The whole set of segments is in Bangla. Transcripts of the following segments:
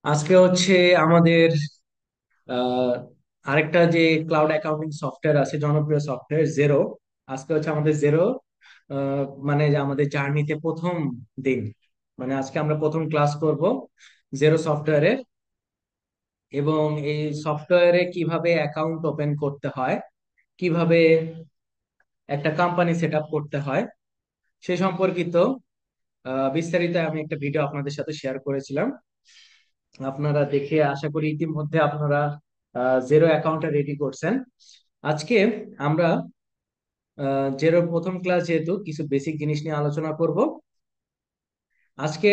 আজকে হচ্ছে আমাদের আহ, আরেকটা যে ক্লাউড অ্যাকাউন্টিং সফটওয়্যার আছে, জনপ্রিয় সফটওয়্যার জেরো। আজকে হচ্ছে আমাদের জেরো, মানে যে আমাদের জার্নিতে প্রথম দিন। মানে আজকে আমরা প্রথম ক্লাস করব জেরো সফটওয়্যারে, এবং এই সফটওয়্যারে কিভাবে অ্যাকাউন্ট ওপেন করতে হয়, কিভাবে একটা কোম্পানি সেট আপ করতে হয় সে সম্পর্কিত বিস্তারিত আমি একটা ভিডিও আপনাদের সাথে শেয়ার করেছিলাম। আপনারা দেখে আশা করি ইতিমধ্যে আপনারা জেরো অ্যাকাউন্টটা রেডি করছেন। আজকে আমরা জেরোর প্রথম ক্লাস, যেহেতু কিছু বেসিক জিনিস নিয়ে আলোচনা করব। আজকে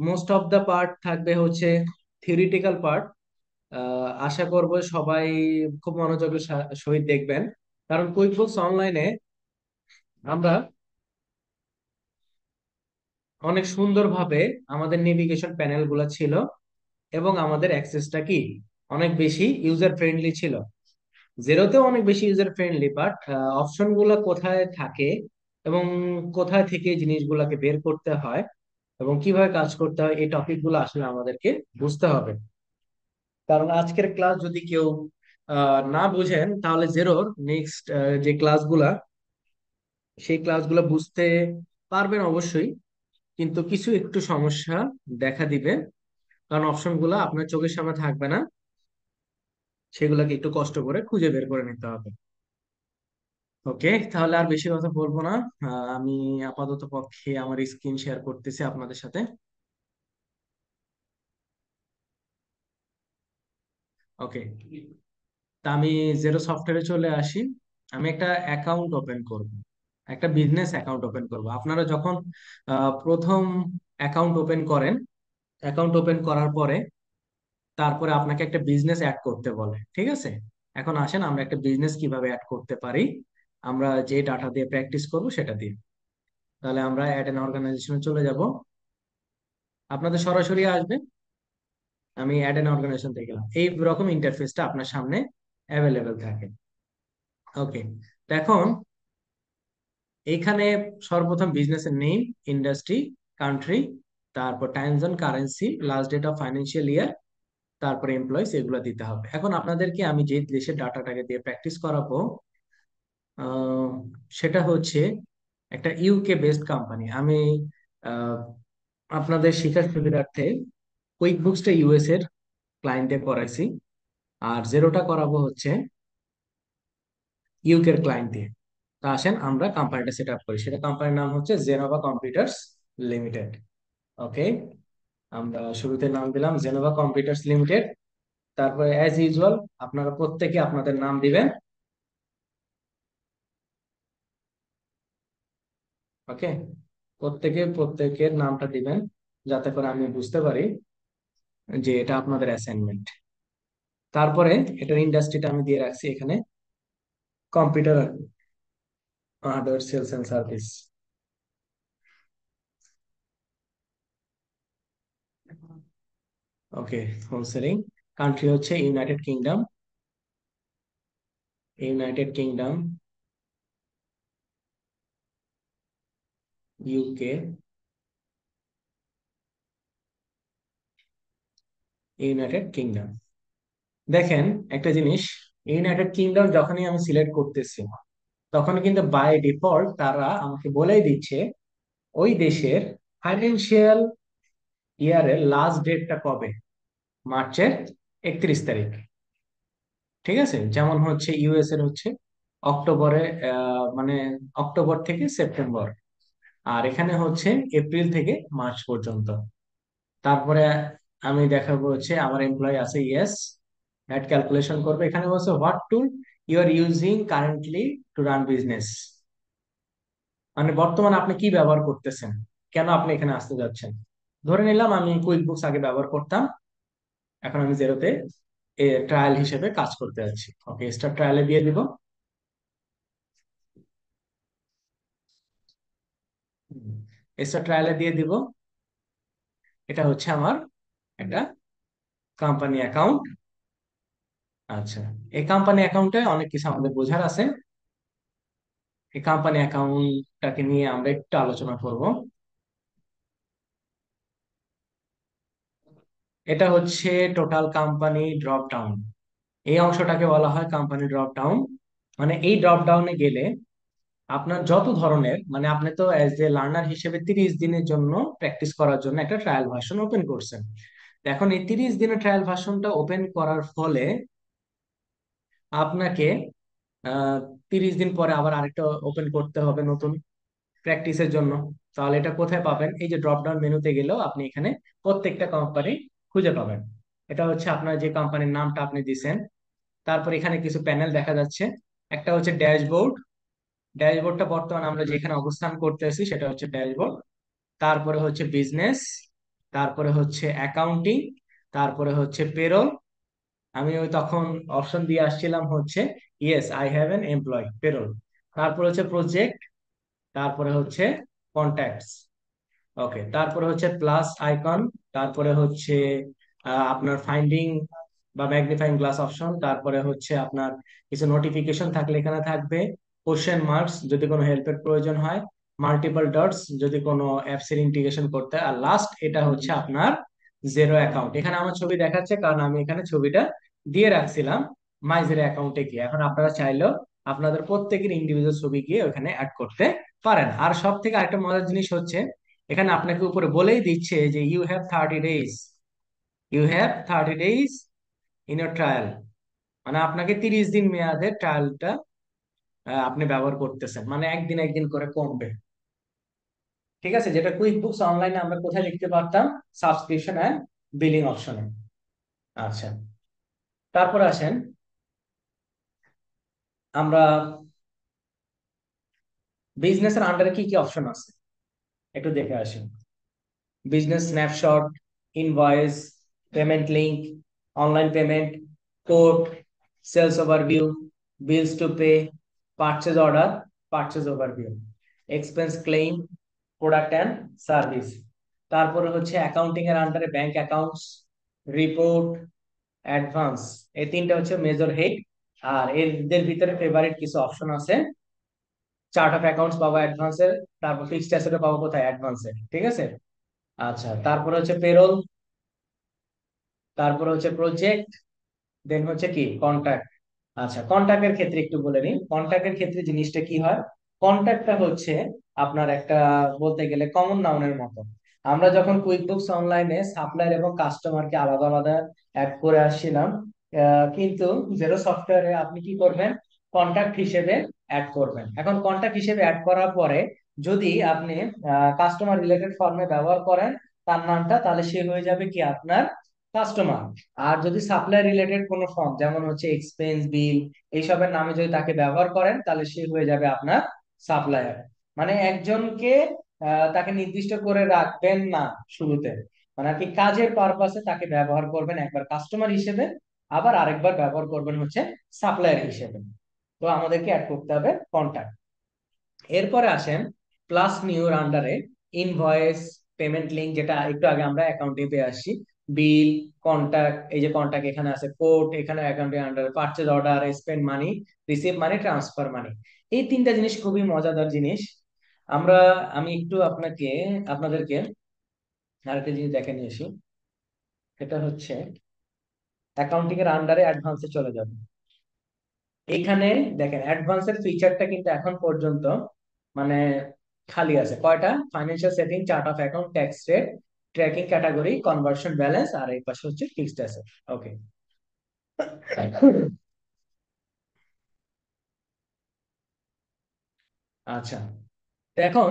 মোস্ট অফ দা পার্ট থাকবে হচ্ছে থিওরিটিক্যাল পার্ট। আশা করব সবাই খুব মনোযোগের সহিত দেখবেন, কারণ কুইকবুকস অনলাইনে আমরা অনেক সুন্দরভাবে আমাদের নেভিগেশন প্যানেল গুলা ছিল, এবং আমাদের অ্যাক্সেসটা কি অনেক বেশি ইউজার ফ্রেন্ডলি ছিল। জেরোতেও অনেক বেশি ইউজার ফ্রেন্ডলি, বাট অপশন গুলা কোথায় থাকে এবং কোথায় থেকে এই জিনিসগুলোকে বের করতে হয় এবং কিভাবে কাজ করতে হয়, এই টপিক গুলো আসলে আমাদেরকে বুঝতে হবে। কারণ আজকের ক্লাস যদি কেউ না বুঝেন, তাহলে জেরোর নেক্সট যে ক্লাসগুলা, সেই ক্লাসগুলো বুঝতে পারবেন অবশ্যই, কিন্তু কিছু একটু সমস্যা দেখা দিবে, কারণ অপশন গুলা আপনার চোখের সামনে থাকবে না। সেগুলোকে একটু কষ্ট করে খুঁজে বের করে নিতে হবে। ওকে, তাহলে আর বেশি কথা বলবো না। আমি আপাতত পক্ষে আমার স্ক্রিন শেয়ার করতেছি আপনাদের সাথে। ওকে, তা আমি জেরো সফটওয়্যারে চলে আসি। আমি একটা অ্যাকাউন্ট ওপেন করব, একটা বিজনেস অ্যাকাউন্ট ওপেন করব। আপনারা যখন প্রথম অ্যাকাউন্ট ওপেন করেন, অ্যাকাউন্ট ওপেন করার পরে তারপরে আপনাকে একটা বিজনেস অ্যাড করতে বলে, ঠিক আছে? এখন আসেন আমরা একটা বিজনেস কিভাবে অ্যাড করতে পারি, আমরা যে ডাটা দিয়ে প্র্যাকটিস করব সেটা দিয়ে। তাহলে আমরা অ্যাড এন অর্গানাইজেশনে চলে যাব। আপনাদের সরাসরি আসবে, আমি অ্যাড এন অর্গানাইজেশন থেকে গেলাম, এই রকম ইন্টারফেসটা আপনার সামনে অ্যাভেলেবেল থাকে। ওকে, এখন এইখানে সর্বপ্রথম বিজনেসের নেম, ইন্ডাস্ট্রি, কান্ট্রি, তারপর time zone, currency, last date of financial year, তারপরে এমপ্লয়িজ, এগুলো দিতে হবে। এখন আপনাদেরকে আমি যে দেশের ডাটাটাকে দিয়ে প্র্যাকটিস করাবো, আহ, সেটা হচ্ছে একটা ইউকে বেসড কোম্পানি। আমি আহ, আপনাদের শিক্ষার সুবিধার্থে কুইক বুকসটা ইউএস এর ক্লায়েন্টে করাইছি, আর জেরোটা করাবো হচ্ছে ইউকের ক্লায়েন্ট দিয়ে। তা আসেন আমরা কোম্পানিটা সেট আপ করি। সেটা কোম্পানির নাম হচ্ছে জেনোভা কম্পিউটার্স লিমিটেড। ওকে, আমরা শুরুতে নাম দিলাম জেনোভা কম্পিউটার্স লিমিটেড। তারপরে অ্যাজ ইউজুয়াল আপনারা প্রত্যেকে আপনাদের নাম দিবেন। ওকে, প্রত্যেকে প্রত্যেকের নামটা দিবেন, যাতে করে আমি বুঝতে পারি যে এটা আপনাদের অ্যাসাইনমেন্ট। তারপরে এটার ইন্ডাস্ট্রিটা আমি দিয়ে রাখছি এখানে, computer hardware sales and service. Okay, wholesaling. Country হচ্ছে United Kingdom, United Kingdom, UK, United Kingdom. দেখেন একটা জিনিস, ইউনাইটেড কিংডম যখনই আমি সিলেক্ট করতেছি, তখন কিন্তু বাই ডিফল্ট তারা আমাকে বলেই দিচ্ছে ওই দেশের ফাইন্যান্সিয়াল ইয়ারের লাস্ট ডেটটা কবে, মার্চের 31 তারিখ। ঠিক আছে, যেমন হচ্ছে ইউএস এর হচ্ছে অক্টোবরে, মানে অক্টোবর থেকে সেপ্টেম্বর, আর এখানে হচ্ছে এপ্রিল থেকে মার্চ পর্যন্ত। তারপরে আমি দেখাবো হচ্ছে আমার এমপ্লয় আছে, ইয়েস, অ্যাড ক্যালকুলেশন করবে। এখানে বলছে what tool you are using currently to run business, মানে বর্তমানে আপনি কি ব্যবহার করতেছেন, কেন আপনি এখানে আসতে যাচ্ছেন। ধরে নিলাম আমি কুইক বুকস আগে ব্যবহার করতাম, এখন আমি জেরোতে ট্রায়াল হিসেবে কাজ করতে যাচ্ছি। ওকে, স্টার ট্রায়ালে দিয়ে দিব। স্টার ট্রায়ালে দিয়ে দিব। এটা হচ্ছে আমার একটা কোম্পানি অ্যাকাউন্ট। আচ্ছা, এই কোম্পানি অ্যাকাউন্টে অনেক কিছু আমাদের বোঝার আছে। এই কোম্পানি অ্যাকাউন্টটাকে নিয়ে আমরা একটু আলোচনা করব। এটা হচ্ছে টোটাল কোম্পানি ড্রপ ডাউন। এই অংশটাকে বলা হয় কোম্পানি ড্রপ ডাউন। মানে এই ড্রপ ডাউনে গেলে আপনার যত ধরনের, মানে আপনি তো অ্যাজ এ লার্নার হিসেবে 30 দিনের জন্য প্র্যাকটিস করার জন্য একটা ট্রায়াল ভার্সন ওপেন করছেন। তো এখন এই 30 দিনের ট্রায়াল ভার্সনটা ওপেন করার ফলে আপনাকে আহ 30 দিন পরে আবার আরেকটা ওপেন করতে হবে নতুন প্র্যাকটিসের জন্য। তাহলে এটা কোথায় পাবেন? এই যে ড্রপ ডাউন মেনুতে গেলেও আপনি এখানে প্রত্যেকটা কোম্পানি খুঁজে পাবেন। এটা হচ্ছে আপনার যে কোম্পানির নামটা আপনি দিছেন। তারপর এখানে কিছু প্যানেল দেখা যাচ্ছে। একটা হচ্ছে ড্যাশবোর্ড। ড্যাশবোর্ডটা বর্তমানে আমরা যেখানে অবস্থান করতেছি সেটা হচ্ছে ড্যাশবোর্ড। তারপরে হচ্ছে বিজনেস। তারপরে হচ্ছে অ্যাকাউন্টিং। তারপরে হচ্ছে পেরোল। আমি ওই তখন অপশন দিয়ে আসছিলাম হচ্ছে yes I have an employ payroll. তারপরে হচ্ছে প্রজেক্ট। তারপরে হচ্ছে কন্ট্যাক্টস। ওকে, তারপরে হচ্ছে প্লাস আইকন। তারপরে হচ্ছে আপনার ফাইন্ডিং বা ম্যাগনিফাইং গ্লাস অপশন। তারপরে হচ্ছে আপনার কিছু নোটিফিকেশন থাকলে এখানে থাকবে। কোশ্চেন মার্কস যদি কোনো হেল্পের প্রয়োজন হয়। মাল্টিপল ডটস যদি কোনো অ্যাপস এর ইন্টিগ্রেশন করতে হয়। আর লাস্ট এটা হচ্ছে আপনার জেরো অ্যাকাউন্ট। এখানে আমার ছবি দেখাচ্ছে কারণ আমি এখানে ছবিটা দিয়ে রাখছিলাম মাই জিরো অ্যাকাউন্টে গিয়ে। এখন আপনারা চাইলেও আপনাদের প্রত্যেকের ইন্ডিভিজুয়াল ছবি গিয়ে ওখানে অ্যাড করতে পারেন। আর সব থেকে আরেকটা মজার জিনিস হচ্ছে এখানে আপনাকে উপরে বলেই দিচ্ছে যে you have 30 days in your trial. মানে আপনাকে 30 দিন মেয়াদের ট্রায়ালটা আপনি ব্যবহার করতেছেন, মানে একদিন একদিন করে কমবে। ঠিক আছে, যেটা কুইক বুকস অনলাইনে আমরা কোথায় লিখতে পারতাম? সাবস্ক্রিপশন এন্ড বিলিং অপশনে। আচ্ছা, তারপরে আসেন আমরা বিজনেসের আন্ডারে কি কি অপশন আছে একটু দেখে আসি। Business snapshot, invoice, payment link, online payment, code, sales overview, bills to pay, purchase order, purchase overview, expense claim, product and service. তারপরে হচ্ছে অ্যাকাউন্টিং এর আন্ডারে ব্যাংক অ্যাকাউন্টস, রিপোর্ট, অ্যাডভান্স। এই তিনটা হচ্ছে মেজর হেড। আর এদের ভিতরে ফেভারিট কিছু অপশন আছে। চার্ট অফ অ্যাকাউন্টস পাবো অ্যাডভান্সের। তারপর ফিক্সড অ্যাসেটে পাবো কোথায়? অ্যাডভান্সের। ঠিক আছে। আচ্ছা, তারপরে হচ্ছে পেরোল। তারপরে হচ্ছে প্রজেক্ট। দেন হচ্ছে কি কন্ট্যাক্ট। আচ্ছা, কন্ট্যাক্টের ক্ষেত্রে একটু বলে নিই কন্ট্যাক্টের ক্ষেত্রে জিনিসটা কি হয়। কন্ট্যাক্টটা হচ্ছে আপনার একটা, বলতে গেলে কমন নাউনের মতো। আমরা যখন কুইক বুকস অনলাইনে সাপ্লায়ার এবং কাস্টমারকে আলাদা আলাদা অ্যাড করে আসছিলাম, কিন্তু জেরো সফটওয়্যারে আপনি কি করবেন? কন্ট্যাক্ট হিসেবে অ্যাড করবেন। এখন কন্ট্যাক্ট হিসেবে অ্যাড করার পরে যদি আপনি কাস্টমার রিলেটেড ফর্মে ব্যবহার করেন তার নামটা, তাহলে সে হয়ে যাবে কি আপনার কাস্টমার। আর যদি সাপ্লাই রিলেটেড কোনো ফর্ম যেমন হচ্ছে এক্সপেন্স বিল এইসবের নামে যদি তাকে ব্যবহার করেন তাহলে সে হয়ে যাবে আপনার সাপ্লায়ার। মানে একজনকে তাকে নির্দিষ্ট করে রাখবেন না শুরুতে, মানে আর কি কাজের পারপাসে তাকে ব্যবহার করবেন একবার কাস্টমার হিসেবে, আবার আরেকবার ব্যবহার করবেন হচ্ছে সাপ্লায়ার হিসেবে। তো আমাদেরকে অ্যাড করতে হবে কন্টাক্ট। এরপরে আসেন প্লাস নিউর আন্ডারে ইনভয়েস, পেমেন্ট লিংক, যেটা একটু আগে আমরা অ্যাকাউন্টে পেয়ে আসছি, বিল, কন্টাক্ট, এই যে কন্টাক্ট এখানে আছে, কোড এখানে অ্যাকাউন্টের আন্ডারে, purchase order, spend money, receive money, transfer money. এই তিনটা জিনিস খুবই মজাদার জিনিস। আমরা আমি একটু আপনাদেরকে আরেকটা জিনিস দেখে নিয়ে আসি। এটা হচ্ছে অ্যাকাউন্টিং এর আন্ডারে অ্যাডভান্সে চলে যাবে। এখানে দেখেন অ্যাডভান্সের ফিচারটা কিন্তু এখন পর্যন্ত মানে খালি আছে। কয়টা? Financial setting, chart of account, tax rate, tracking category, conversion balance, আর এই পাশে হচ্ছে ফিক্সড অ্যাসেট। ওকে। আচ্ছা, তো এখন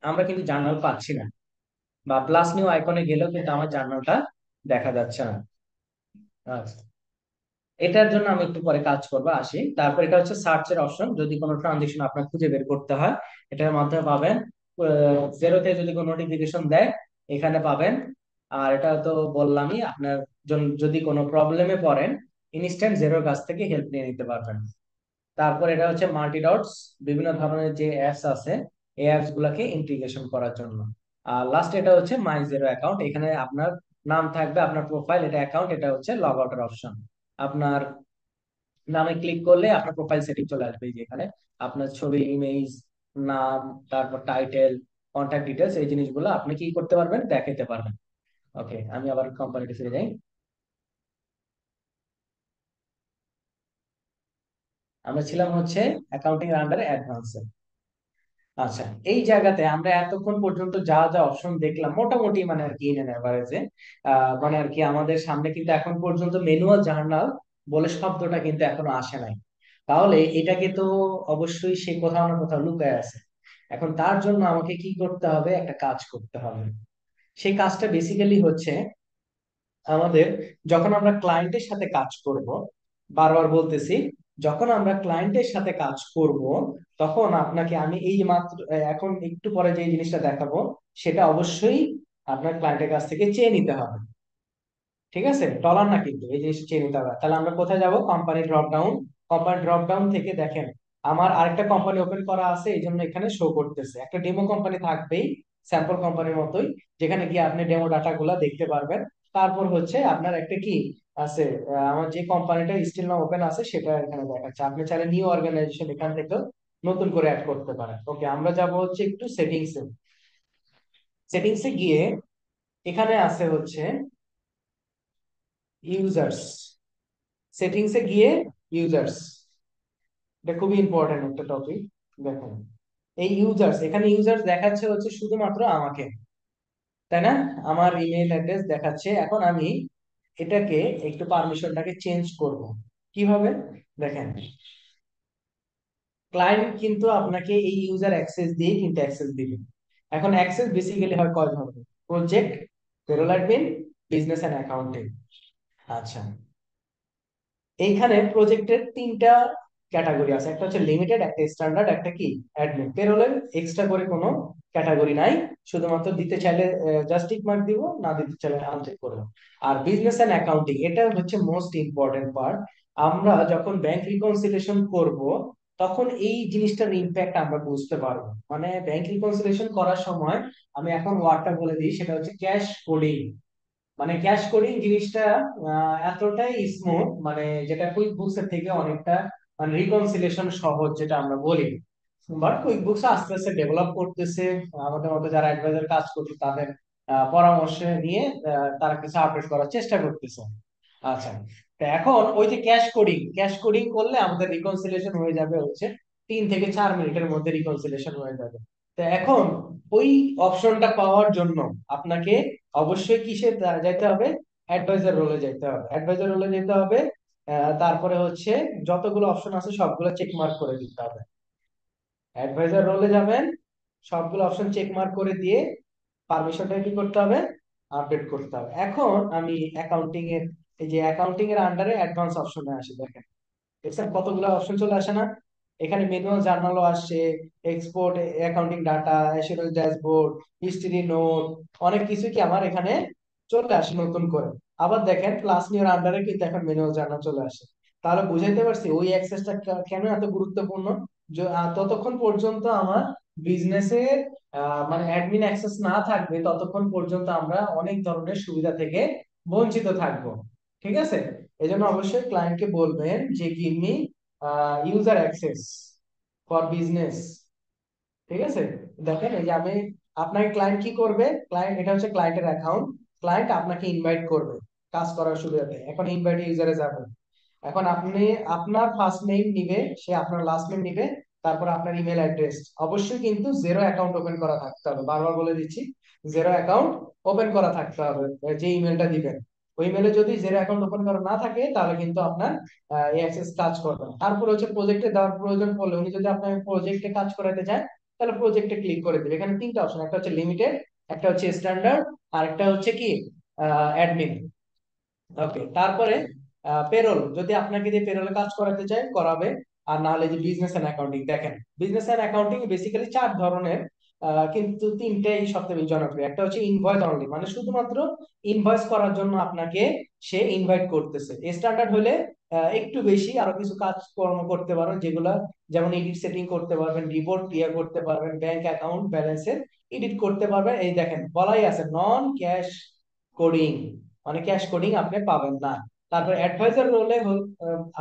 আমরা কিন্তু জার্নাল পাচ্ছি না, বা প্লাস নিউ আইকনে গেলেও কিন্তু আমার জার্নালটা দেখা যাচ্ছে না। আচ্ছা, এটার জন্য আমি একটু পরে কাজ করবো, আসি। তারপর এটা হচ্ছে সার্চের অপশন, যদি কোনো ট্রানজেকশন আপনার খুঁজে বের করতে হয় এটার মাধ্যমে পাবেন। জেরোতে যদি কোনো নোটিফিকেশন দেয় এখানে পাবেন। আর এটা তো বললামই, আপনার যদি কোনো প্রবলেমে পড়েন ইনস্ট্যান্ট জেরোর কাছ থেকে হেল্প নিয়ে নিতে পারবেন। তারপর এটা হচ্ছে মাল্টি ডটস, বিভিন্ন ধরনের যে অ্যাপস আছে এই অ্যাপস গুলাকে ইন্টিগ্রেশন করার জন্য। আর লাস্ট এটা হচ্ছে মাই জিরো অ্যাকাউন্ট, এখানে আপনার নাম থাকবে, আপনার প্রোফাইল, এটা অ্যাকাউন্ট, এটা হচ্ছে লগ আউটের অপশন। আপনার নামে ক্লিক করলে আপনার প্রোফাইল সেটিং চলে আসবে, এই যে এখানে আপনার ছবি, ইমেজ, নাম, তারপর টাইটেল, কন্ট্যাক্ট ডিটেলস, এই জিনিসগুলো আপনি কি করতে পারবেন? দেখাতে পারবেন। ওকে, আমি আবার কোম্পানিতে ফিরে যাই। আমরা ছিলাম হচ্ছে অ্যাকাউন্টিং এর আন্ডারে অ্যাডভান্স। আচ্ছা, এই জায়গাতে আমরা এতক্ষণ পর্যন্ত যা যা অপশন দেখলাম মোটামুটি মানে আর কি ইন এভারেজে, মানে আর কি আমাদের সামনে কিন্তু এখন পর্যন্ত ম্যানুয়াল জার্নাল বলে শব্দটা কিন্তু এখনো আসে নাই। তাহলে এটাকে তো অবশ্যই সে কোথাও না কোথাও লুকায় আছে। এখন তার জন্য আমাকে কি করতে হবে, একটা কাজ করতে হবে। সেই কাজটা বেসিক্যালি হচ্ছে আমাদের, যখন আমরা ক্লায়েন্টের সাথে কাজ করব, বারবার বলতেছি, যখন আমরা ক্লায়েন্টের সাথে কাজ করব, তখন আপনাকে আমি এই মাত্র এখন একটু পরে যে জিনিসটা দেখাবো, সেটা অবশ্যই আপনার ক্লায়েন্টের কাছ থেকে চেয়ে নিতে হবে। ঠিক আছে, ডলার না কিন্তু, এই জিনিসটা চেয়ে নিতে হবে। তাহলে আমরা কোথায় যাব, company drop down. Company drop down থেকে দেখেন আমার আরেকটা কোম্পানি ওপেন করা আছে, এই জন্য এখানে শো করতেছে একটা ডেমো কোম্পানি থাকবেই, স্যাম্পল কোম্পানির মতোই, যেখানে গিয়ে আপনি ডেমো ডাটা গুলা দেখতে পারবেন। তারপর হচ্ছে আপনার একটা কি আছে, আমার যে কোম্পানিটা স্টিল না ওপেন আছে সেটা এখানে দেখাচ্ছে। আপনি চাইলে নিউ অর্গানাইজেশন এখান থেকে নতুন করে অ্যাড করতে পারেন। ওকে, আমরা যাব হচ্ছে একটু সেটিংসে। সেটিংসে গিয়ে এখানে আছে হচ্ছে ইউজার্স। সেটিংসে গিয়ে ইউজার্স, এটা খুবই ইম্পর্টেন্ট একটা টপিক। দেখুন, এই ইউজার্স, এখানে ইউজার্স দেখাচ্ছে হচ্ছে শুধুমাত্র আমাকে, তাই না? আমার ইমেল অ্যাড্রেস দেখাচ্ছে। এখন আমি এটাকে একটু পারমিশনটাকে চেঞ্জ করব। কিভাবে, দেখেন, ক্লায়েন্ট কিন্তু আপনাকে এই ইউজার অ্যাক্সেস দিয়ে কিন্তু অ্যাক্সেস দিবে। এখন অ্যাক্সেস বেসিক্যালি হয় কয় ধরনের: project, payroll admin, business and accounting. আচ্ছা, এইখানে প্রজেক্টের তিনটা ক্যাটাগরি আছে, একটা হচ্ছে লিমিটেড, একটা স্ট্যান্ডার্ড, একটা কি অ্যাডমিন। পেরোলের এক্সট্রা করে কোনো ক্যাটাগরি নাই, শুধুমাত্র দিতে চাইলে জাস্ট টিক মার্ক দিব, না দিতে চাইলে আনচেক করবো। আর বিজনেস এন্ড অ্যাকাউন্টিং, এটা হচ্ছে মোস্ট ইম্পর্টেন্ট পার্ট। আমরা যখন ব্যাংক রিকনসিলিয়েশন করব, তখন এই জিনিসটার ইম্প্যাক্ট আমরা বুঝতে পারবো। মানে ব্যাংক রিকনসিলিয়েশন করার সময়, আমি এখন ওয়ার্ডটা বলে দিই, সেটা হচ্ছে ক্যাশ কোডিং। মানে ক্যাশ কোডিং জিনিসটা এতটাই স্মুথ, মানে যেটা কুইক বুকস এর থেকে অনেকটা মানে রিকনসিলিয়েশন সহজ যেটা আমরা বলি। বাট কুইক বুকস আস্তে আস্তে ডেভেলপ করতেছে, আমাদের মতো যারা অ্যাডভাইজার কাজ করছে তাদের পরামর্শ নিয়ে তারা কিছু আপডেট করার চেষ্টা করতেছে। আচ্ছা, তো এখন ওই যে ক্যাশ কোডিং, ক্যাশ কোডিং করলে আমাদের রিকনসিলিয়েশন হয়ে যাবে হচ্ছে 3 থেকে 4 মিনিটের মধ্যে রিকনসিলিয়েশন হয়ে যাবে। তো এখন ওই অপশনটা পাওয়ার জন্য আপনাকে অবশ্যই কিসে যাইতে হবে, অ্যাডভাইজার রোলে যাইতে হবে। অ্যাডভাইজার রোলে যেতে হবে, তারপরে হচ্ছে যতগুলো অপশন আছে সবগুলো চেক মার্ক করে দিতে হবে। অ্যাডভাইজার রোলে যাবেন, সবগুলো অপশন চেক মার্ক করে দিয়ে পারমিশনটা কি করতে হবে, আপডেট করতে হবে। এখন আমি অ্যাকাউন্টিং এর, এই যে অ্যাকাউন্টিং এর আন্ডারে অ্যাডভান্স অপশনে আসি, দেখেন দেখছেন কতগুলো অপশন চলে আসে না? এখানে ম্যানুয়াল জার্নালও আসছে, export accounting data, assurance dashboard, history note, অনেক কিছু কি আমার এখানে চলে আসে নতুন করে। আবার দেখেন ক্লাস নিউর আন্ডারে কিন্তু এখন ম্যানুয়াল জার্নাল চলে আসে। তাহলে বুঝাইতে পারছি ওই অ্যাক্সেসটা কেন এত গুরুত্বপূর্ণ। ততক্ষণ পর্যন্ত আমার বিজনেসের মানে অ্যাডমিন অ্যাক্সেস না থাকবে, ততক্ষণ পর্যন্ত আমরা অনেক ধরনের সুবিধা থেকে বঞ্চিত থাকবো। ঠিক আছে, এই জন্য অবশ্যই ক্লায়েন্টকে বলবেন যে give me user access for business. ঠিক আছে, দেখেন এই যে আমি, আপনার ক্লায়েন্ট কি করবে, ক্লায়েন্ট, এটা হচ্ছে ক্লায়েন্টের অ্যাকাউন্ট, ক্লায়েন্ট আপনাকে ইনভাইট করবে কাজ করার সুবিধাতে। এখন ইনভাইট ইউজারে যাবেন, এখন আপনি আপনার ফার্স্ট নেম নিবে, সে আপনার লাস্ট নেম নিবে, তারপর আপনার ইমেল অ্যাড্রেস। অবশ্যই কিন্তু জিরো অ্যাকাউন্ট ওপেন করা থাকতে হবে, বারবার বলে দিচ্ছি, জিরো অ্যাকাউন্ট ওপেন করা থাকতে হবে। যে ইমেলটা দিবেন, ওই ইমেলে যদি জিরো অ্যাকাউন্ট ওপেন করা না থাকে, তাহলে কিন্তু আপনার এই অ্যাক্সেস কাজ করবে না। তারপর হচ্ছে প্রজেক্টে দেওয়ার প্রয়োজন পড়লে, উনি যদি আপনার প্রজেক্টে কাজ করাতে চায়, তাহলে প্রজেক্টে ক্লিক করে দিবে। এখানে তিনটা অপশন, একটা হচ্ছে লিমিটেড, একটা হচ্ছে স্ট্যান্ডার্ড, আর একটা হচ্ছে কি অ্যাডমিন। ওকে, তারপরে পেরোল, যদি আপনাকে দিয়ে পেরোলে কাজ করাতে চায় করাবে। আর না হলে যে বিজনেস এন্ড অ্যাকাউন্টিং, দেখেন বিজনেস এন্ড অ্যাকাউন্টিং বেসিক্যালি 4 ধরনের, কিন্তু তিনটাই সবথেকে বেশি জনপ্রিয়। একটা হচ্ছে ইনভয়েস অনলি, মানে শুধুমাত্র ইনভয়েস করার জন্য আপনাকে সে ইনভাইট করতেছে। স্ট্যান্ডার্ড হলে একটু বেশি আরো কিছু কাজ কর্ম করতে পারবেন, যেগুলা যেমন এডিট সেটিং করতে পারবেন, রিপোর্ট ক্লিয়ার করতে পারবেন, ব্যাংক অ্যাকাউন্ট ব্যালেন্সের এডিট করতে পারবেন। এই দেখেন বলাই আছে নন ক্যাশ কোডিং, মানে ক্যাশ কোডিং আপনি পাবেন না। তারপর অ্যাডভাইজার রোলে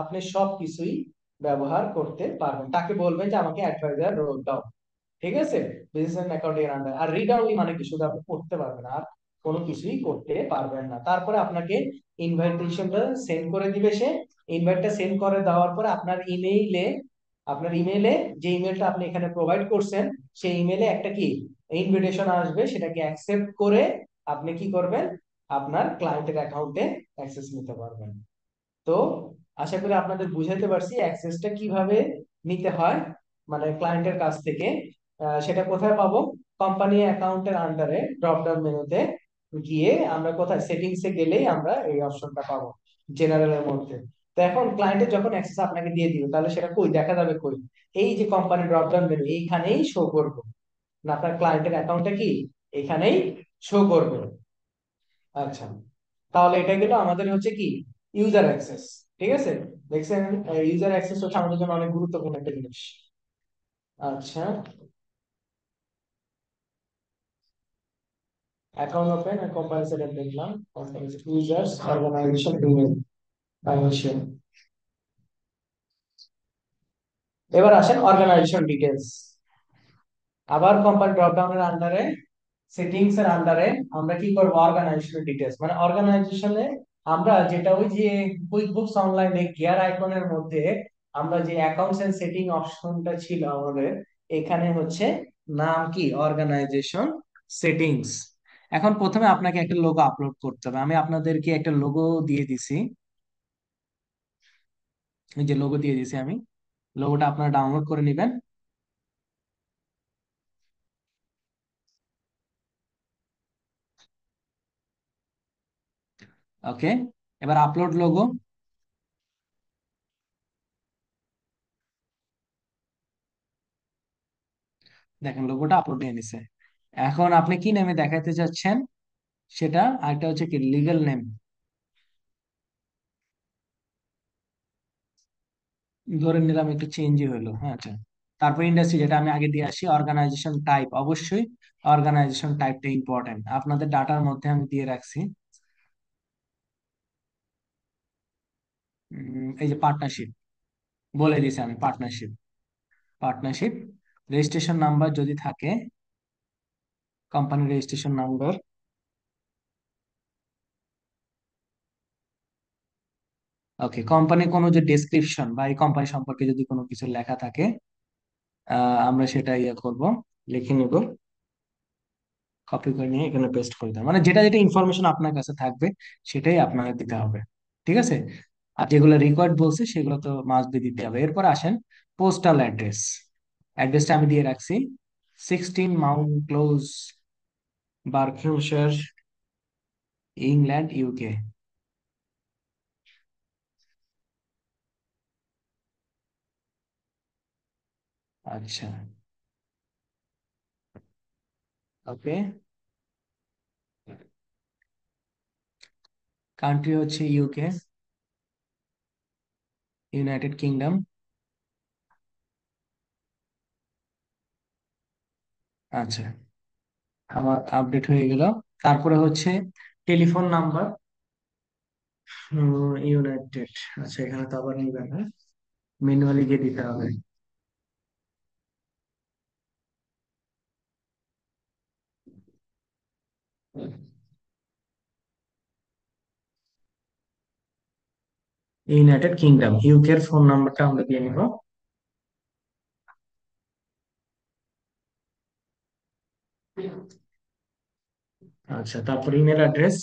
আপনি সবকিছুই ব্যবহার করতে পারবেন, তাকে বলবেন যে আমাকে অ্যাডভাইজার রোল দাও। ঠিক আছে, বিজনেস এন্ড অ্যাকাউন্টিং এর আন্ডার। আর রিড অনলি মানে কি, শুধু আপনি পড়তে পারবেন আর কোনো কিছুই করতে পারবেন না। তারপরে আপনাকে ইনভাইটেশনটা সেন্ড করে দিবে সে। ইনভাইটটা সেন্ড করে দেওয়ার পরে আপনার ইমেইলে যে ইমেলটা আপনি এখানে প্রোভাইড করছেন, সেই ইমেইলে একটা কি ইনভিটেশন আসবে, সেটাকে অ্যাকসেপ্ট করে আপনি কি করবেন, আপনার ক্লায়েন্টের অ্যাকাউন্টে অ্যাক্সেস নিতে পারবেন। তো আশা করি আপনাদের বুঝাইতে পারছি অ্যাক্সেসটা কিভাবে নিতে হয়, মানে ক্লায়েন্টের কাছ থেকে। সেটা কোথায় পাবো? কোম্পানি অ্যাকাউন্টের আন্ডারে ড্রপ ডাউন মেনুতে গিয়ে আমরা কোথায়, সেটিংসে গেলেই আমরা এই অপশনটা পাবো, জেনারেলের মধ্যে। তো এখন ক্লায়েন্টের যখন অ্যাক্সেস আপনাকে দিয়ে দিবে, তাহলে সেটা কই দেখা যাবে, কই? এই যে কোম্পানি ড্রপ ডাউন মেনু, এইখানেই শো করবে। না, আপনার ক্লায়েন্টের অ্যাকাউন্টটা কি এখানেই শো করবে। আচ্ছা, তাহলে এটা গেল আমাদের হচ্ছে কি ইউজার অ্যাক্সেস। ঠিক আছে, দেখছেন ইউজার অ্যাক্সেস হচ্ছে আমাদের জন্য অনেক গুরুত্বপূর্ণ একটা জিনিস। আচ্ছা, অ্যাকাউন্ট ওপেন আর কোম্পানি সেটআপ দেখলাম, ইউজার্স, অর্গানাইজেশন, ইমেল, ফাইন্যান্সিয়াল। এবার আসেন অর্গানাইজেশন ডিটেলস। আবার কোম্পানি ড্রপ ডাউনের আন্ডারে, সেটিংস এর আন্ডারে আমরা কি করব, অর্গানাইজেশন ডিটেলস। মানে অর্গানাইজেশনে আমরা যেটা ওই যে কুইক বুকস অনলাইনে গিয়ার আইকনের মধ্যে আমরা যে অ্যাকাউন্টস এন্ড সেটিং অপশনটা ছিল আমাদের, এখানে হচ্ছে নাম কি অর্গানাইজেশন সেটিংস। এখন প্রথমে আপনাকে একটা লোগো আপলোড করতে হবে। আমি আপনাদেরকে একটা লোগো দিয়ে দিছি, এই যে লোগো দিয়ে দিছি আমি। লোগোটা আপনারা ডাউনলোড করে নেবেন। ওকে, এবার আপলোড লোগো। দেখেন লোগোটা আপলোড নিয়ে নিছে। এখন আপনি কি নামে দেখাইতে চাচ্ছেন সেটা, আরেকটা হচ্ছে কি লিগ্যাল নেম। ধরে নিলাম একটু চেঞ্জই হলো, হ্যাঁ আচ্ছা। তারপর ইন্ডাস্ট্রি, যেটা আমি আগে দিয়ে আসি। অর্গানাইজেশন টাইপ, অবশ্যই অর্গানাইজেশন টাইপটা ইম্পর্টেন্ট, আপনাদের ডাটার মধ্যে আমি দিয়ে রাখছি। এই যে পার্টনারশিপ, বলে দিছি আমি পার্টনারশিপ। পার্টনারশিপ, রেজিস্ট্রেশন নাম্বার যদি থাকে, কোম্পানির রেজিস্ট্রেশন নাম্বার। ওকে, কোম্পানির কোনো যে ডেসক্রিপশন বা এই কোম্পানি সম্পর্কে যদি কোনো কিছু লেখা থাকে, আমরা সেটা ইয়ে করব, লিখে নিব, কপি করে নিয়ে এখানে পেস্ট করে দেবো। মানে যেটা যেটা ইনফরমেশন আপনার কাছে থাকবে সেটাই আপনাকে দিতে হবে। ঠিক আছে, আর যেগুলো রিকোয়ার্ড বলছে সেগুলো তো মাস্ট বি দিতে হবে। এরপর আসেন পোস্টাল অ্যাড্রেস। অ্যাড্রেসটা আমি দিয়ে রাখছি 16 মাউন্ট ক্লোজ, বার্কিংশায়ার, ইংল্যান্ড, ইউকে। আচ্ছা, ওকে। কান্ট্রি হচ্ছে ইউকে, ইউনাইটেড কিংডম। আচ্ছা, আমার আপডেট হয়ে গেল। তারপরে হচ্ছে টেলিফোন নাম্বার, ইউনাইটেড। আচ্ছা, এখানে তো আবার নিবে না, ম্যানুয়ালি গিয়ে দিতে হবে। ইউনাইটেড কিংডম, ইউকে এর ফোন নাম্বারটা আমরা দিয়ে নিব। আচ্ছা, তারপর ইমেল অ্যাড্রেস।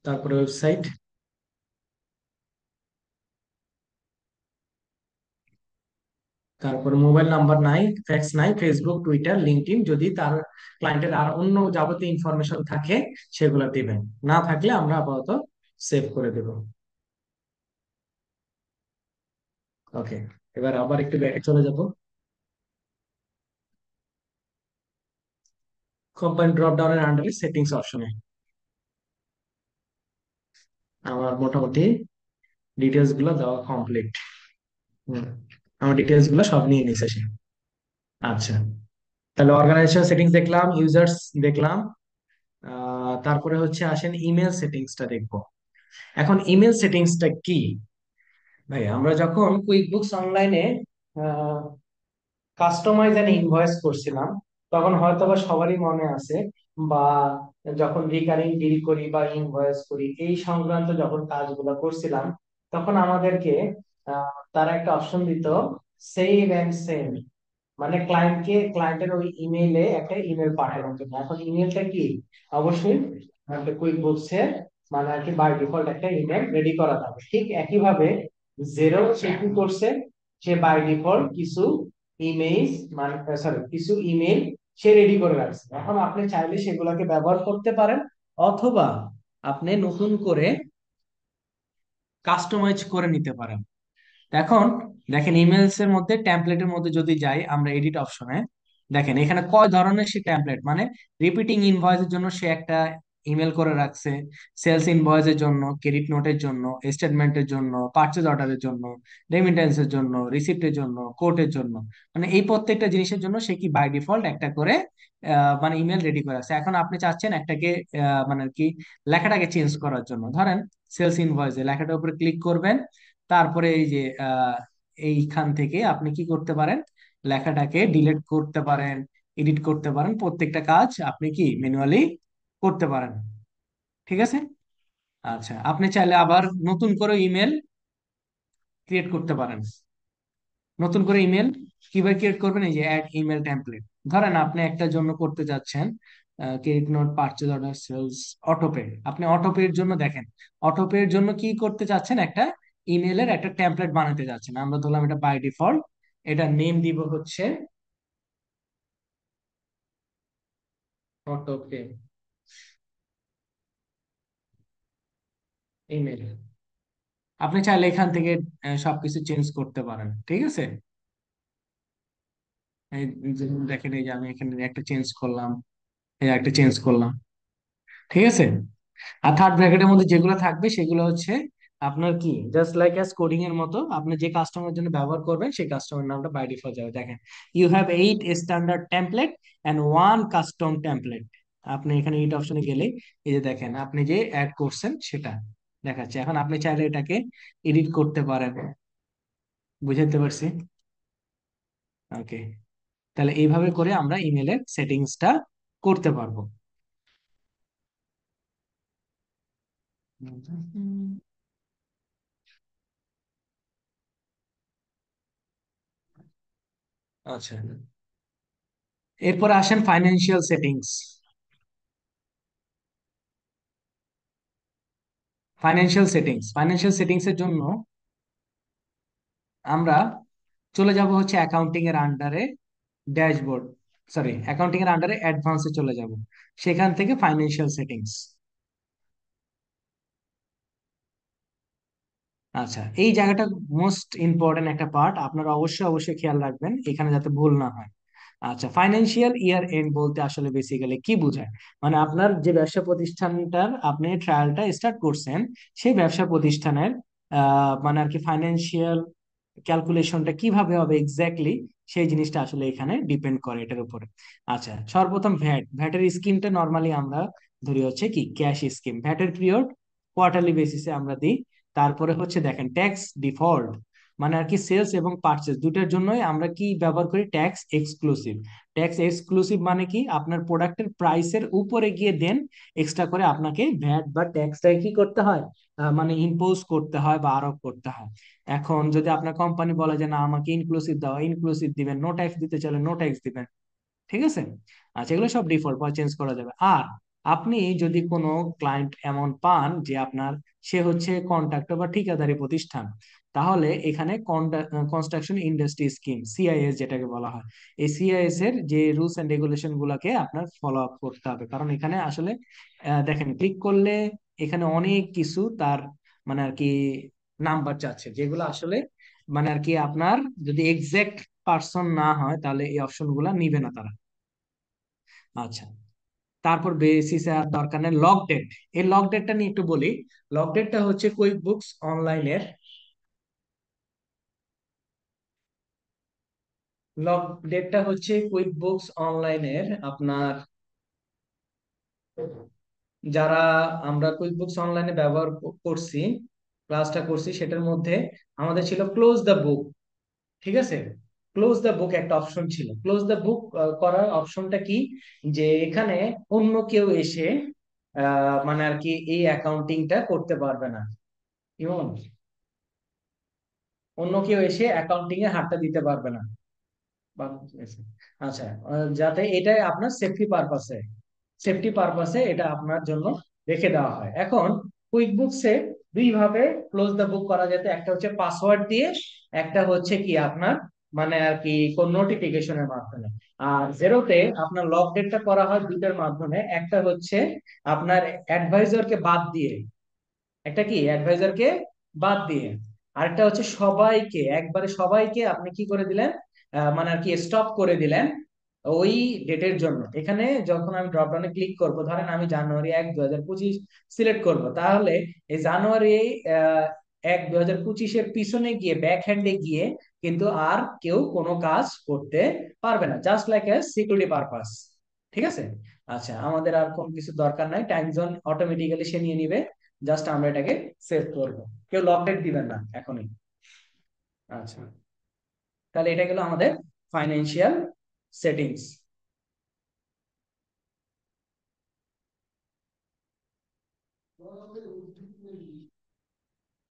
তারপরে ওয়েবসাইট। তারপর মোবাইল নাম্বার নাই, ফ্যাক্স নাই, ফেসবুক, টুইটার, লিঙ্কডইন, যদি তার ক্লায়েন্টের আর অন্য যাবতীয় ইনফরমেশন থাকে সেগুলো দিবেন। না থাকলে আমরা আপাতত সেভ করে দেব। ওকে, এবার আবার একটু ব্যাকে চলে যাব। কোম্পানি ড্রপ ডাউনের আন্ডারে সেটিংস অপশনে আমার মোটামুটি ডিটেলস গুলো দেওয়া কমপ্লিট। আমার ডিটেলস গুলো সব নিয়ে নিছে সে। আচ্ছা, তাহলে অর্গানাইজেশন সেটিংস দেখলাম, ইউজার্স দেখলাম। তারপরে হচ্ছে আসেন ইমেল সেটিংসটা দেখবো। এখন ইমেল সেটিংসটা কি? ভাই আমরা যখন কুইক বুকস অনলাইনে কাস্টমাইজ এন্ড ইনভয়েস করছিলাম, তখন হয়তো বা সবারই মনে আছে, বা যখন রিকারিং ডিল করি বা ইনভয়েস করি এই সংক্রান্ত যখন কাজগুলো করছিলাম, তখন আমাদেরকে তারা একটা অপশন দিত, সেভ এন্ড সেন্ড। মানে ক্লায়েন্টের ওই ইমেইলে একটা ইমেল পাঠানোর জন্য। এখন ইমেলটা কি, অবশ্যই কুইক বুকস এ মানে আর কি বাই ডিফল্ট একটা ইমেল রেডি করা থাকে। ঠিক একই ভাবে জেরো সে কি করছে, সে বাই ডিফল্ট কিছু ইমেজ মানে সরি কিছু ইমেল সে রেডি করে রাখছে। এখন আপনি চাইলে সেগুলোকে ব্যবহার করতে পারেন, অথবা আপনি নতুন করে কাস্টমাইজ করে নিতে পারেন। এখন দেখেন ইমেলস এর মধ্যে টেমপ্লেটের মধ্যে যদি যাই আমরা এডিট অপশনে, দেখেন এখানে কয় ধরনের সে টেমপ্লেট, মানে রিপিটিং ইনভয়েসের জন্য সে একটা ইমেল করে রাখছে, সেলস ইনভয়েসের জন্য, ক্রেডিট নোটের জন্য, স্টেটমেন্টের জন্য, পারচেজ অর্ডারের জন্য, রেমিটেন্সের জন্য, রিসিপ্টের জন্য, কোর্টের জন্য, মানে এই প্রত্যেকটা জিনিসের জন্য সে কি বাই ডিফল্ট একটা করে মানে ইমেল রেডি করে আছে। এখন আপনি চাচ্ছেন একটাকে মানে আর কি লেখাটাকে চেঞ্জ করার জন্য, ধরেন সেলস ইনভয়েসে লেখাটার উপরে ক্লিক করবেন, তারপরে এই যে এইখান থেকে আপনি কি করতে পারেন, লেখাটাকে ডিলিট করতে পারেন, এডিট করতে পারেন, প্রত্যেকটা কাজ আপনি কি ম্যানুয়ালি করতে পারেন। ঠিক আছে। আচ্ছা, আপনি চাইলে আবার নতুন করে ইমেল ক্রিয়েট করতে পারেন। নতুন করে ইমেল কিভাবে ক্রিয়েট করবেন, এই যে অ্যাড ইমেল টেমপ্লেট। ধরেন আপনি একটা জন্য করতে যাচ্ছেন credit note, purchase order, sales, autopay. আপনি অটোপে এর জন্য দেখেন, অটোপে এর জন্য কি করতে চাচ্ছেন, একটা ইমেলের একটা টেমপ্লেট বানাতে যাচ্ছেন। আমরা ধরলাম এটা বাই ডিফল্ট, এটা নেম দিব হচ্ছে অটোপে ইমেল। আপনি চাইলে এখান থেকে সবকিছু চেঞ্জ করতে পারেন। ঠিক আছে। এই যে দেখেন, এই যে আমি এখানে একটা চেঞ্জ করলাম, এই একটা চেঞ্জ করলাম। ঠিক আছে। আর থার্ড ব্র্যাকেটের মধ্যে যেগুলো থাকবে সেগুলো হচ্ছে আপনার কি জাস্ট লাইক অ্যাজ কোডিং এর মতো, আপনি যে কাস্টমারের জন্য ব্যবহার করবেন সেই কাস্টমার নামটা বাই ডিফল্ট যাবে। দেখেন, you have 8 standard template and 1 custom template. আপনি এখানে এইট অপশনে গেলে এই যে দেখেন আপনি যে অ্যাড করছেন সেটা দেখাচ্ছে। এখন আপনি চাইলে এটাকে এডিট করতে পারেন। বুঝাতে পারছি? ওকে। তাহলে এইভাবে করে আমরা ইমেলের সেটিংসটা করতে পারবো। আচ্ছা, এরপরে আসেন ফাইন্যান্সিয়াল সেটিংস। ফাইন্যান্সিয়াল সেটিংস এর জন্য আমরা চলে যাব হচ্ছে অ্যাকাউন্টিং এর আন্ডারে ড্যাশবোর্ড, সরি অ্যাকাউন্টিং এর আন্ডারে অ্যাডভান্সে চলে যাব, সেখান থেকে ফাইন্যান্সিয়াল সেটিংস। আচ্ছা, এই জায়গাটা মোস্ট ইম্পর্টেন্ট একটা পার্ট, আপনারা অবশ্যই অবশ্যই খেয়াল রাখবেন এখানে যাতে ভুল না হয়। আচ্ছা, ফাইন্যান্সিয়াল ইয়ার এন্ড বলতে আসলে বেসিক্যালি কি বোঝায়, মানে আপনার যে ব্যবসা প্রতিষ্ঠানটার আপনি ট্রায়ালটা স্টার্ট করছেন, সেই ব্যবসা প্রতিষ্ঠানের মানে আর কি ফাইন্যান্সিয়াল ক্যালকুলেশনটা কিভাবে হবে এক্স্যাক্টলি, সেই জিনিসটা আসলে এখানে ডিপেন্ড করে এটার উপরে। আচ্ছা, সর্বপ্রথম ভ্যাটের স্কিমটা নর্মালি আমরা ধরি হচ্ছে কি ক্যাশ স্কিম। ভ্যাটের পিরিয়ড কোয়ার্টারলি বেসিসে আমরা দিই। তারপরে হচ্ছে দেখেন ট্যাক্স ডিফল্ট, মানে আর কি সেলস এবং পারচেজ দুটার জন্যই আমরা কি ব্যবহার করি, ট্যাক্স এক্সক্লুসিভ। ট্যাক্স এক্সক্লুসিভ মানে কি, আপনার প্রোডাক্টের প্রাইসের উপরে গিয়ে দেন এক্সট্রা করে আপনাকে ভ্যাট বা ট্যাক্সটা কি করতে হয়, মানে ইম্পোজ করতে হয় বা আরোপ করতে হয়। এখন যদি আপনার কোম্পানি বলে যে না আমাকে ইনক্লুসিভ দেওয়া, ইনক্লুসিভ দিবেন, নো ট্যাক্স দিতে চাইলে নো ট্যাক্স দিবেন। ঠিক আছে। আচ্ছা, এগুলো সব ডিফল্ট বা চেঞ্জ করা যাবে। আর আপনি যদি কোনো ক্লায়েন্ট এমন পান যে আপনার, সে হচ্ছে কন্ট্রাক্টর বা ঠিকাদারি প্রতিষ্ঠান, তাহলে এখানে কনস্ট্রাকশন ইন্ডাস্ট্রি স্কিম সিআইএস যেটাকে বলা হয়, এই সিআইএস এর যে রুলস এন্ড রেগুলেশন গুলাকে আপনার ফলো আপ করতে হবে। কারণ এখানে আসলে দেখেন ক্লিক করলে এখানে অনেক কিছু তার মানে আর কি নাম্বার চাচ্ছে, যেগুলো আসলে মানে আর কি আপনার যদি এক্সাক্ট পার্সন না হয় তাহলে এই অপশন গুলা নিবে না তারা। আচ্ছা, তারপর বেসিসে আর দরকার নেই লক ডেট। এই লক ডেটটা নিয়ে একটু বলি। লক ডেটটা হচ্ছে কুইক বুকস অনলাইনের, লক ডেটটা হচ্ছে কুইক বুকস অনলাইনের আপনার, যারা আমরা কুইক বুকস অনলাইনে ব্যবহার করছি ক্লাসটা করছি সেটার মধ্যে আমাদের ছিল ক্লোজ দ্য বুক। ঠিক আছে, ক্লোজ দ্য বুক একটা অপশন ছিল। ক্লোজ দ্য বুক করার অপশনটা কি, যে এখানে অন্য কেউ এসে মানে আর কি এই অ্যাকাউন্টিংটা করতে পারবে না। ইমন, অন্য কেউ এসে অ্যাকাউন্টিং এ হাতটা দিতে পারবে না। আচ্ছা, যাতে এটা আপনার সেফটি পারপাসে এটা আপনার জন্য রেখে দেওয়া হয়। এখন কুইক বুকসে দুই ভাবে ক্লোজ দ্য বুক করা যেত, একটা হচ্ছে পাসওয়ার্ড দিয়ে, একটা হচ্ছে কি আপনার মানে আর কি কোন নোটিফিকেশনের মাধ্যমে। আর জেরোতে আপনার লক ডেটটা করা হয় দুইটার মাধ্যমে, একটা হচ্ছে আপনার অ্যাডভাইজরকে বাদ দিয়ে, একটা কি অ্যাডভাইজারকে বাদ দিয়ে, আরেকটা হচ্ছে সবাইকে একবারে সবাইকে আপনি কি করে দিলেন, মানে আর কি স্টপ করে দিলেন ওই ডেটের জন্য। এখানে যখন আমি ড্রপ ডাউনে ক্লিক করব, ধরেন আমি জানুয়ারি 1 2025 সিলেক্ট করব, তাহলে এই জানুয়ারি 1 2025 পিছনে গিয়ে ব্যাক হ্যান্ডে গিয়ে কিন্তু আর কেউ কোনো কাজ করতে পারবে না, just like a security purpose. ঠিক আছে। আচ্ছা, আমাদের আর কোনো কিছু দরকার নাই, টাইম জোন অটোমেটিক্যালি সে নিয়ে নিবে, জাস্ট আমরা এটাকে সেভ করব, কেউ লক ডেট দিবেন না এখনই। আচ্ছা, তাহলে এটা গেল আমাদের ফাইন্যান্সিয়াল সেটিংস।